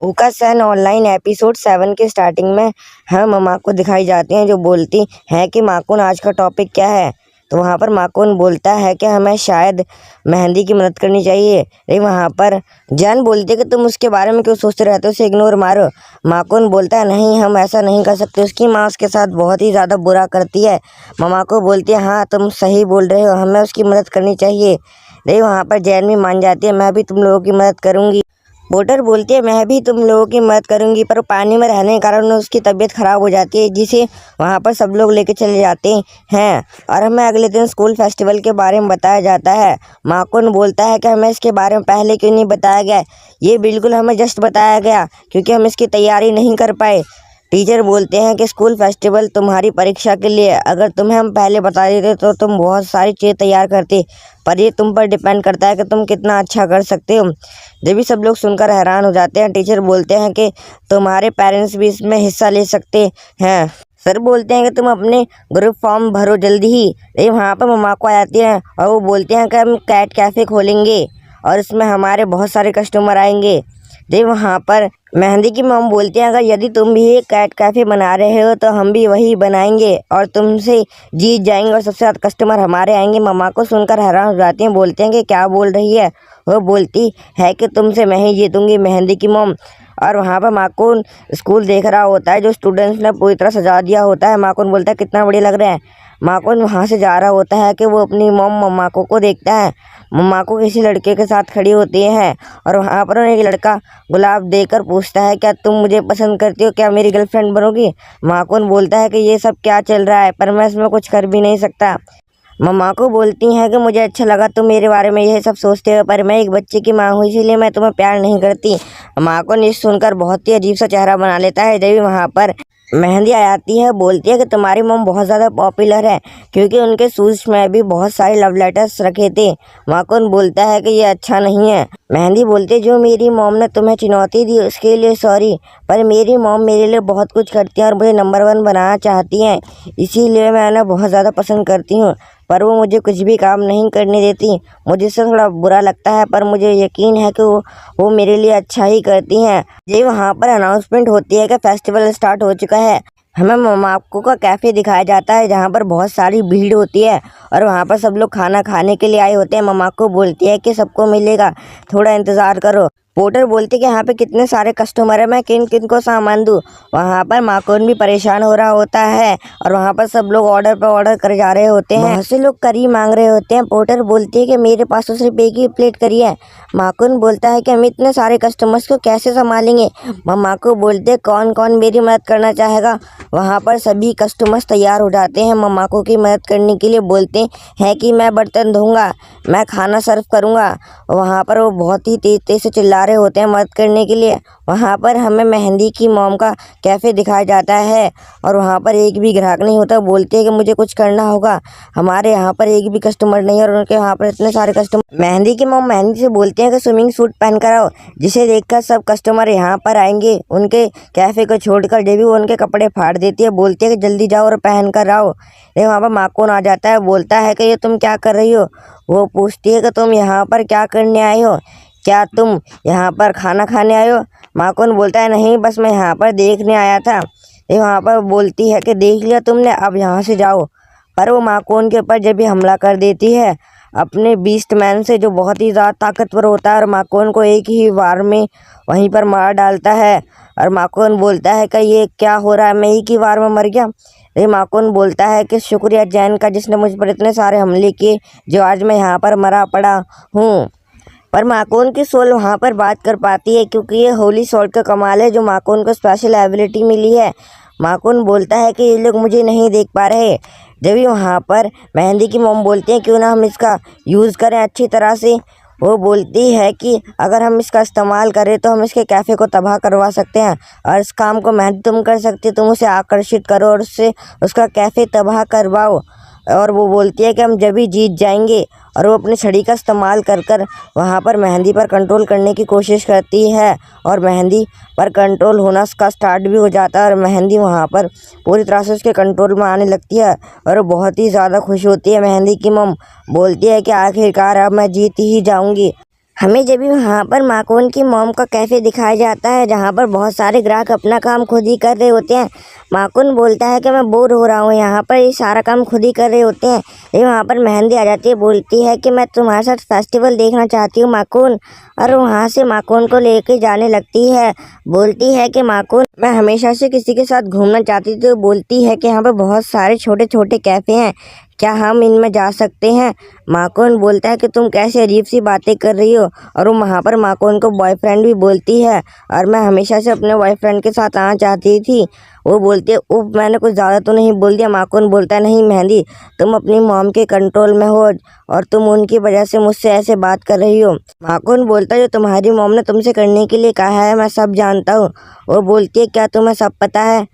ऊका सन online episode 7 के starting में हम माकुन दिखाई जाती हैं जो बोलती हैं कि माकुन आज का टॉपिक क्या है। तो वहाँ पर माकुन बोलता है कि हमें शायद मेहंदी की मदद करनी चाहिए। लेकिन वहाँ पर जैन बोलती है कि तुम उसके बारे में क्यों सोचते रहते हो, उसे इग्नोर मारो। माकुन बोलता है नहीं, हम ऐसा नहीं कर सकते। उसकी माँ उसके साथ बहुत ही ज़्यादा बुरा करती है। ममा को बोलती है हाँ तुम सही बोल रहे हो, हमें उसकी मदद करनी चाहिए। लेकिन वहाँ पर जैन भी मान जाती है, मैं भी तुम लोगों की मदद करूँगी। वोटर बोलती है मैं भी तुम लोगों की मदद करूंगी, पर पानी में रहने के कारण उसकी तबीयत खराब हो जाती है, जिसे वहाँ पर सब लोग लेके चले जाते हैं। और हमें अगले दिन स्कूल फेस्टिवल के बारे में बताया जाता है। माकुन बोलता है कि हमें इसके बारे में पहले क्यों नहीं बताया गया। ये बिल्कुल हमें जस्ट बताया गया क्योंकि हम इसकी तैयारी नहीं कर पाए। टीचर बोलते हैं कि स्कूल फेस्टिवल तुम्हारी परीक्षा के लिए, अगर तुम्हें हम पहले बता देते तो तुम बहुत सारी चीज़ें तैयार करते, पर ये तुम पर डिपेंड करता है कि तुम कितना अच्छा कर सकते हो। जब भी सब लोग सुनकर हैरान हो जाते हैं, टीचर बोलते हैं कि तुम्हारे पेरेंट्स भी इसमें हिस्सा ले सकते हैं। सर बोलते हैं कि तुम अपने ग्रुप फॉर्म भरो जल्दी ही। लेकिन वहाँ पर मम्मा को आ जाती है और वो बोलते हैं कि हम कैट कैफ़े खोलेंगे और इसमें हमारे बहुत सारे कस्टमर आएंगे। जी वहाँ पर मेहंदी की मम बोलती हैं अगर यदि तुम भी एक कैट कैफ़े बना रहे हो तो हम भी वही बनाएंगे और तुमसे जीत जाएंगे और सबसे ज़्यादा कस्टमर हमारे आएंगे। मम्मा को सुनकर हैरान हो जाती हैं, बोलते हैं कि क्या बोल रही है। वो बोलती है कि तुमसे मैं ही जीतूंगी, मेहंदी की मम। और वहाँ पर माकुन स्कूल देख रहा होता है जो स्टूडेंट्स ने पूरी तरह सजा दिया होता है। माकुन बोलता है कितना बढ़िया लग रहा है। माकुन वहाँ से जा रहा होता है कि वो अपनी मम मम्माको को देखता है। मम्माको किसी लड़के के साथ खड़ी होती है और वहाँ पर एक लड़का गुलाब देकर पूछता है क्या तुम मुझे पसंद करती हो, क्या मेरी गर्लफ्रेंड बनोगी। माकुन बोलता है कि ये सब क्या चल रहा है, पर मैं इसमें कुछ कर भी नहीं सकता। मम्मा को बोलती हैं कि मुझे अच्छा लगा तुम मेरे बारे में यह सब सोचते हो, पर मैं एक बच्चे की माँ हूँ इसीलिए मैं तुम्हें प्यार नहीं करती। माकुन ये सुनकर बहुत ही अजीब सा चेहरा बना लेता है। जब वहाँ पर मेहंदी आ जाती है, बोलती है कि तुम्हारी मम बहुत ज़्यादा पॉपुलर है क्योंकि उनके शूज़ में भी बहुत सारे लव लेटर्स रखे थे। माकुन बोलता है कि ये अच्छा नहीं है। मेहंदी बोलती है जो मेरी मॉम ने तुम्हें चुनौती दी उसके लिए सॉरी, पर मेरी मॉम मेरे लिए बहुत कुछ करती है और मुझे नंबर 1 बनाना चाहती हैं, इसीलिए मैं उन्हें बहुत ज़्यादा पसंद करती हूँ, पर वो मुझे कुछ भी काम नहीं करने देती। मुझे इससे थोड़ा बुरा लगता है पर मुझे यकीन है कि वो मेरे लिए अच्छा ही करती हैं। ये वहाँ पर अनाउंसमेंट होती है कि फेस्टिवल स्टार्ट हो चुका है। हमें ममाको का कैफ़े दिखाया जाता है जहाँ पर बहुत सारी भीड़ होती है और वहाँ पर सब लोग खाना खाने के लिए आए होते हैं। ममाको बोलती है कि सबको मिलेगा, थोड़ा इंतज़ार करो। पोर्टर बोलते कि यहाँ पे कितने सारे कस्टमर है, मैं किन किन को सामान दूँ। वहाँ पर माकुन भी परेशान हो रहा होता है और वहाँ पर सब लोग ऑर्डर पर ऑर्डर कर जा रहे होते हैं। बहुत से लोग करी मांग रहे होते हैं। पोर्टर बोलती है कि मेरे पास तो सिर्फ एक ही प्लेट करी है। माकुन बोलता है कि हम इतने सारे कस्टमर्स को कैसे संभालेंगे। मम्मा को बोलते कौन कौन मेरी मदद करना चाहेगा। वहाँ पर सभी कस्टमर्स तैयार हो जाते हैं ममाको की मदद करने के लिए। बोलते हैं कि मैं बर्तन धोऊंगा, मैं खाना सर्व करूँगा। वहाँ पर वो बहुत ही तेज तेज से चिल्ला रहे होते हैं मदद करने के लिए। वहाँ पर हमें मेहंदी की मॉम का कैफ़े दिखाया जाता है और वहाँ पर एक भी ग्राहक नहीं होता। बोलते हैं कि मुझे कुछ करना होगा, हमारे यहाँ पर एक भी कस्टमर नहीं है और उनके वहाँ पर इतने सारे कस्टमर। मेहंदी की मॉम मेहंदी से बोलते हैं कि स्विमिंग सूट पहन कर आओ, जिसे देखकर सब कस्टमर यहाँ पर आएंगे। उनके कैफ़े को छोड़कर जब भी वो उनके कपड़े फाड़ देती है, बोलती है कि जल्दी जाओ और पहन कर आओ। लेकिन वहाँ पर माकुन आ जाता है, बोलता है कि ये तुम क्या कर रही हो। वो पूछती है कि तुम यहाँ पर क्या करने आई हो, क्या तुम यहाँ पर खाना खाने आए हो। माकुन बोलता है नहीं, बस मैं यहाँ पर देखने आया था। ये वहाँ पर बोलती है कि देख लिया तुमने, अब यहाँ से जाओ। पर वो माकुन के ऊपर जब भी हमला कर देती है अपने बीस्ट मैन से, जो बहुत ही ज़्यादा ताकतवर होता है और माकुन को एक ही वार में वहीं पर मार डालता है। और माकुन बोलता है कि ये क्या हो रहा है, मैं एक ही वार में मर गया। ये माकुन बोलता है कि शुक्रिया जैन का जिसने मुझ पर इतने सारे हमले किए, जो आज मैं यहाँ पर मरा पड़ा हूँ। पर माकुन की सोल वहाँ पर बात कर पाती है क्योंकि ये होली सॉल्ट का कमाल है जो माकुन को स्पेशल एबिलिटी मिली है। माकुन बोलता है कि ये लोग मुझे नहीं देख पा रहे। जब भी वहाँ पर मेहंदी की मॉम बोलते हैं क्यों ना हम इसका यूज़ करें अच्छी तरह से। वो बोलती है कि अगर हम इसका इस्तेमाल करें तो हम इसके कैफ़े को तबाह करवा सकते हैं और इस काम को मेहंदी तुम कर सकती हो, तुम उसे आकर्षित करो और उससे उसका कैफ़े तबाह करवाओ। और वो बोलती है कि हम जब भी जीत जाएंगे। और वो अपनी छड़ी का इस्तेमाल कर कर वहाँ पर मेहंदी पर कंट्रोल करने की कोशिश करती है और मेहंदी पर कंट्रोल होना उसका स्टार्ट भी हो जाता है और मेहंदी वहाँ पर पूरी तरह से उसके कंट्रोल में आने लगती है और वो बहुत ही ज़्यादा खुश होती है। मेहंदी की मम बोलती है कि आखिरकार अब मैं जीत ही जाऊँगी। हमें जब भी वहाँ पर माकून की मॉम का कैफ़े दिखाया जाता है जहाँ पर बहुत सारे ग्राहक अपना काम खुद ही कर रहे होते हैं। माकून बोलता है कि मैं बोर हो रहा हूँ, यहाँ पर ये सारा काम खुद ही कर रहे होते हैं। ये वहाँ पर मेहंदी आ जाती है, बोलती है कि मैं तुम्हारे साथ फेस्टिवल देखना चाहती हूँ माकून। और वहाँ से माकून को लेके जाने लगती है, बोलती है कि माकून मैं हमेशा से किसी के साथ घूमना चाहती थी। तो बोलती है कि यहाँ पर बहुत सारे छोटे छोटे कैफ़े हैं, क्या हम इनमें जा सकते हैं। माकून बोलता है कि तुम कैसे अजीब सी बातें कर रही हो। और वो वहाँ पर माकून को बॉयफ्रेंड भी बोलती है, और मैं हमेशा से अपने बॉयफ्रेंड के साथ आना चाहती थी। वो बोलती है उफ, मैंने कुछ ज़्यादा तो नहीं बोल दिया। माकून बोलता है नहीं मेहंदी, तुम अपनी मॉम के कंट्रोल में हो और तुम उनकी वजह से मुझसे ऐसे बात कर रही हो। माकून बोलता है जो तुम्हारी मॉम ने तुमसे करने के लिए कहा है मैं सब जानता हूँ। वो बोलती है क्या तुम्हें सब पता है।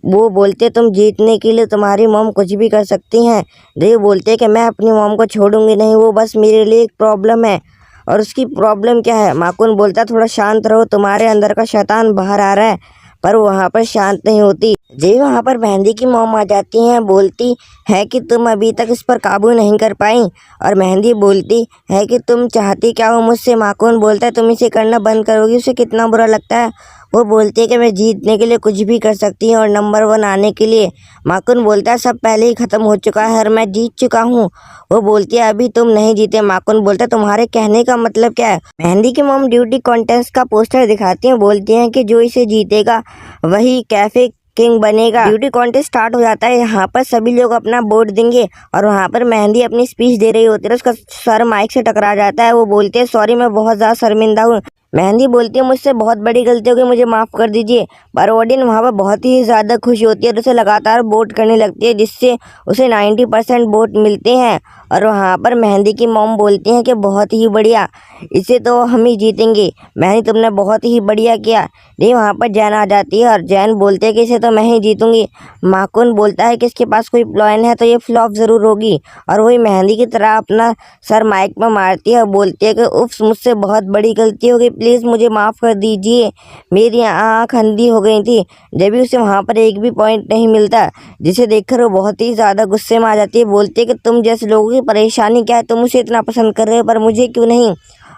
वो बोलते तुम जीतने के लिए तुम्हारी मॉम कुछ भी कर सकती हैं। देव बोलते कि मैं अपनी मॉम को छोड़ूंगी नहीं, वो बस मेरे लिए एक प्रॉब्लम है। और उसकी प्रॉब्लम क्या है। माकून बोलता थोड़ा शांत रहो, तुम्हारे अंदर का शैतान बाहर आ रहा है। पर वहाँ पर शांत नहीं होती। जी वहाँ पर मेहंदी की मॉम आ जाती हैं, बोलती है कि तुम अभी तक इस पर काबू नहीं कर पाई। और मेहंदी बोलती है कि तुम चाहती क्या हो मुझसे। माकून बोलता है तुम इसे करना बंद करोगी, उसे कितना बुरा लगता है। वो बोलती है कि मैं जीतने के लिए कुछ भी कर सकती हूँ और नंबर 1 आने के लिए। माकून बोलता है सब पहले ही ख़त्म हो चुका है और मैं जीत चुका हूँ। वो बोलती है अभी तुम नहीं जीते। माकून बोलता है तुम्हारे कहने का मतलब क्या है। मेहंदी की मॉम ब्यूटी कॉन्टेस्ट का पोस्टर दिखाती हैं, बोलती हैं कि जो इसे जीतेगा वही कैफ़े किंग बनेगा। ब्यूटी कॉन्टेस्ट स्टार्ट हो जाता है, यहाँ पर सभी लोग अपना वोट देंगे। और वहाँ पर मेहंदी अपनी स्पीच दे रही होती है, उसका सर माइक से टकरा जाता है। वो बोलती है सॉरी मैं बहुत ज़्यादा शर्मिंदा हूँ। मेहंदी बोलती है मुझसे बहुत बड़ी गलती हो गई, मुझे माफ़ कर दीजिए। पर ऑडियंस वहाँ पर बहुत ही ज़्यादा खुश होती है और उसे लगातार वोट करने लगती है, जिससे उसे 90% वोट मिलते हैं। और वहाँ पर मेहंदी की मॉम बोलती हैं कि बहुत ही बढ़िया, इसे तो हम ही जीतेंगे। मेहंदी तुमने बहुत ही बढ़िया किया। नहीं वहाँ पर जैन आ जाती है और जैन बोलते हैं कि इसे तो मैं ही जीतूंगी। माकून बोलता है कि इसके पास कोई प्लान है तो ये फ्लॉप ज़रूर होगी। और वही मेहंदी की तरह अपना सर माइक में मारती है और बोलती है कि उफ मुझसे बहुत बड़ी गलती हो गई, प्लीज़ मुझे माफ़ कर दीजिए, मेरी आँख अंधी हो गई थी। जब भी उसे वहाँ पर एक भी पॉइंट नहीं मिलता, जिसे देखकर वो बहुत ही ज़्यादा गुस्से में आ जाती है। बोलती है कि तुम जैसे लोगों की परेशानी क्या है, तुम उसे इतना पसंद कर रहे हो पर मुझे क्यों नहीं।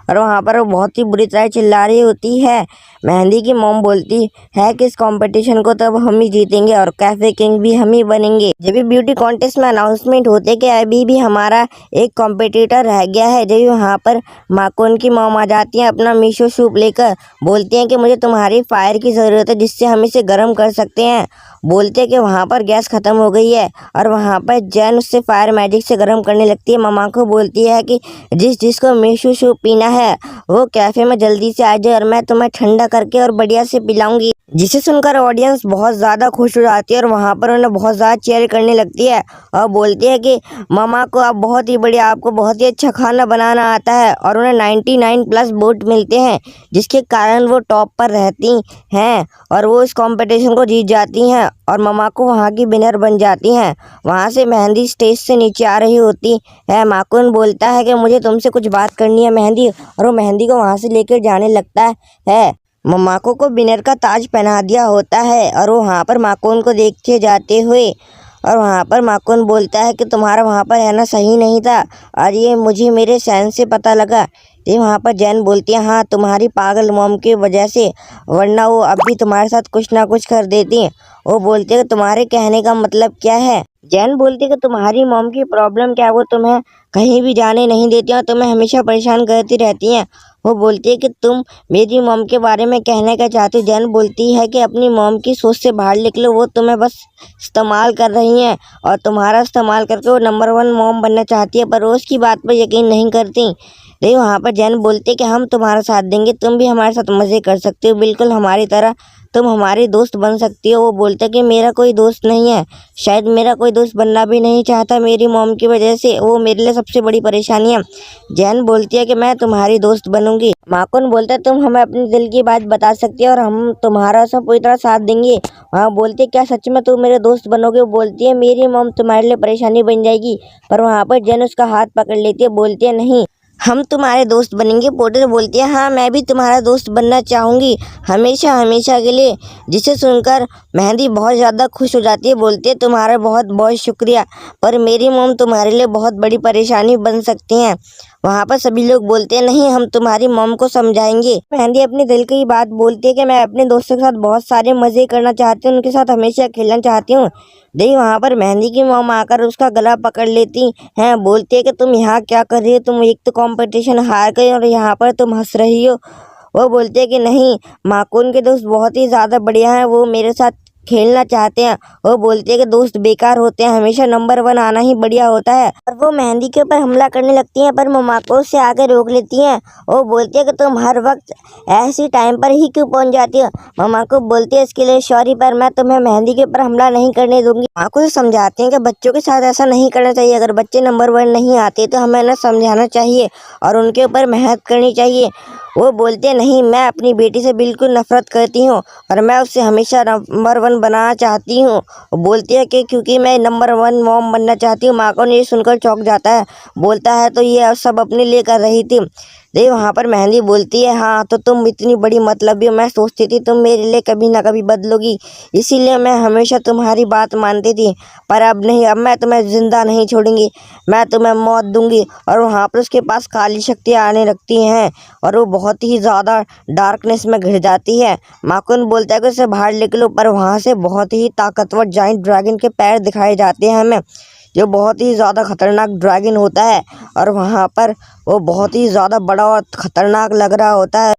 और वहाँ पर वो बहुत ही बुरी तरह चिल्ला रही होती है। मेहंदी की मॉम बोलती है कि इस कंपटीशन को तब हम ही जीतेंगे और कैफे किंग भी हम ही बनेंगे। जब भी ब्यूटी कॉन्टेस्ट में अनाउंसमेंट होते कि अभी भी हमारा एक कॉम्पिटिटर रह गया है, जब वहाँ पर माकून की मॉम आ जाती हैं अपना मीशो सूप लेकर, बोलती हैं कि मुझे तुम्हारी फायर की ज़रूरत है जिससे हम इसे गर्म कर सकते हैं। बोलते हैं कि वहाँ पर गैस ख़त्म हो गई है और वहाँ पर जैन उससे फायर मैजिक से गर्म करने लगती है। ममा को बोलती है कि जिसको मीशो सूप पीना है वो कैफ़े में जल्दी से आ जाए और मैं तुम्हें ठंडा करके और बढ़िया से पिलाऊंगी। जिसे सुनकर ऑडियंस बहुत ज़्यादा खुश हो जाती है और वहाँ पर उन्हें बहुत ज़्यादा चीयर करने लगती है और बोलती है कि मामा को आप बहुत ही बढ़िया, आपको बहुत ही अच्छा खाना बनाना आता है। और उन्हें 99+ वोट मिलते हैं, जिसके कारण वो टॉप पर रहती हैं और वो इस कंपटीशन को जीत जाती हैं और मामा को वहाँ की विनर बन जाती हैं। वहाँ से मेहंदी स्टेज से नीचे आ रही होती है। माकून बोलता है कि मुझे तुमसे कुछ बात करनी है मेहंदी, और वो मेहंदी को वहाँ से लेकर जाने लगता है। माकू को विनर का ताज पहना दिया होता है और वो वहाँ पर माकून को देखते जाते हुए, और वहाँ पर माकून बोलता है कि तुम्हारा वहाँ पर रहना सही नहीं था और ये मुझे मेरे सहन से पता लगा। ये वहाँ पर जैन बोलती है हाँ तुम्हारी पागल मॉम की वजह से, वरना वो अब भी तुम्हारे साथ कुछ ना कुछ कर देती। वो बोलती है कि तुम्हारे कहने का मतलब क्या है। जैन बोलती है कि तुम्हारी मॉम की प्रॉब्लम क्या है, वो तुम्हें कहीं भी जाने नहीं देती और तुम्हें हमेशा परेशान करती रहती हैं। वो बोलती है कि तुम मेरी मॉम के बारे में कहने का चाहती हो। जैन बोलती है कि अपनी मॉम की सोच से बाहर निकलो, वो तुम्हें बस इस्तेमाल कर रही हैं और तुम्हारा इस्तेमाल करके वो नंबर 1 मॉम बनना चाहती है, पर वो उसकी बात पर यकीन नहीं करती। लेकिन वहाँ पर जैन बोलते कि हम तुम्हारा साथ देंगे, तुम भी हमारे साथ मज़े कर सकते हो, बिल्कुल हमारी तरह तुम हमारे दोस्त बन सकती हो। वो बोलता कि मेरा कोई दोस्त नहीं है, शायद मेरा कोई दोस्त बनना भी नहीं चाहता मेरी मॉम की वजह से, वो मेरे लिए सबसे बड़ी परेशानी है। जैन बोलती है कि मैं तुम्हारी दोस्त बनूंगी। माकून बोलता है तुम हमें अपने दिल की बात बता सकती है और हम तुम्हारा सब पूरी तरह साथ देंगे। वहाँ बोलती है क्या सच में तुम मेरे दोस्त बनोगे। वो बोलती है मेरी मॉम तुम्हारे लिए परेशानी बन जाएगी, पर वहाँ पर जैन उसका हाथ पकड़ लेती है, बोलती है नहीं हम तुम्हारे दोस्त बनेंगे। पोर्टर बोलती है हाँ मैं भी तुम्हारा दोस्त बनना चाहूँगी, हमेशा हमेशा के लिए। जिसे सुनकर मेहंदी बहुत ज़्यादा खुश हो जाती है, बोलती है तुम्हारा बहुत बहुत शुक्रिया, पर मेरी मॉम तुम्हारे लिए बहुत बड़ी परेशानी बन सकती हैं। वहाँ पर सभी लोग बोलते हैं नहीं हम तुम्हारी मॉम को समझाएंगे। मेहंदी अपने दिल की बात बोलती है कि मैं अपने दोस्तों के साथ बहुत सारे मज़े करना चाहती हूँ, उनके साथ हमेशा खेलना चाहती हूँ। देखिए वहाँ पर मेहंदी की मॉम आकर उसका गला पकड़ लेती हैं, बोलती है कि तुम यहाँ क्या कर रही हो, तुम एक तो कंपटीशन हार गई और यहाँ पर तुम हंस रही हो। वो बोलते हैं कि नहीं, माकून के दोस्त बहुत ही ज़्यादा बढ़िया हैं, वो मेरे साथ खेलना चाहते हैं। वो बोलते हैं कि दोस्त बेकार होते हैं, हमेशा नंबर 1 आना ही बढ़िया होता है। और वो मेहंदी के ऊपर हमला करने लगती हैं, पर ममाको उससे आगे रोक लेती हैं। वो बोलती है कि तुम हर वक्त ऐसी टाइम पर ही क्यों पहुंच जाती हो। ममाको बोलती है इसके लिए सॉरी, पर मैं तुम्हें मेहंदी के ऊपर हमला नहीं करने दूंगी। माको से समझाते हैं कि बच्चों के साथ ऐसा नहीं करना चाहिए, अगर बच्चे नंबर 1 नहीं आते तो हमें ना समझाना चाहिए और उनके ऊपर मेहनत करनी चाहिए। वो बोलते हैं नहीं, मैं अपनी बेटी से बिल्कुल नफरत करती हूँ और मैं उससे हमेशा नंबर 1 बनाना चाहती हूँ। वो बोलती है कि क्योंकि मैं नंबर 1 मॉम बनना चाहती हूँ। माकून ये सुनकर चौंक जाता है, बोलता है तो ये सब अपने लिए कर रही थी। देख वहाँ पर मेहंदी बोलती है हाँ तो तुम इतनी बड़ी मतलबी हो, मैं सोचती थी तुम मेरे लिए कभी ना कभी बदलोगी, इसीलिए मैं हमेशा तुम्हारी बात मानती थी, पर अब नहीं, अब मैं तुम्हें जिंदा नहीं छोड़ूंगी, मैं तुम्हें मौत दूंगी। और वहाँ पर उसके पास काली शक्तियाँ आने लगती हैं और वो बहुत ही ज़्यादा डार्कनेस में घिर जाती है। माकून बोलता है कि उसे बाहर निकलो, पर वहाँ से बहुत ही ताकतवर जाइंट ड्रैगन के पैर दिखाए जाते हैं हमें, जो बहुत ही ज़्यादा खतरनाक ड्रैगन होता है और वहाँ पर वो बहुत ही ज़्यादा बड़ा और खतरनाक लग रहा होता है।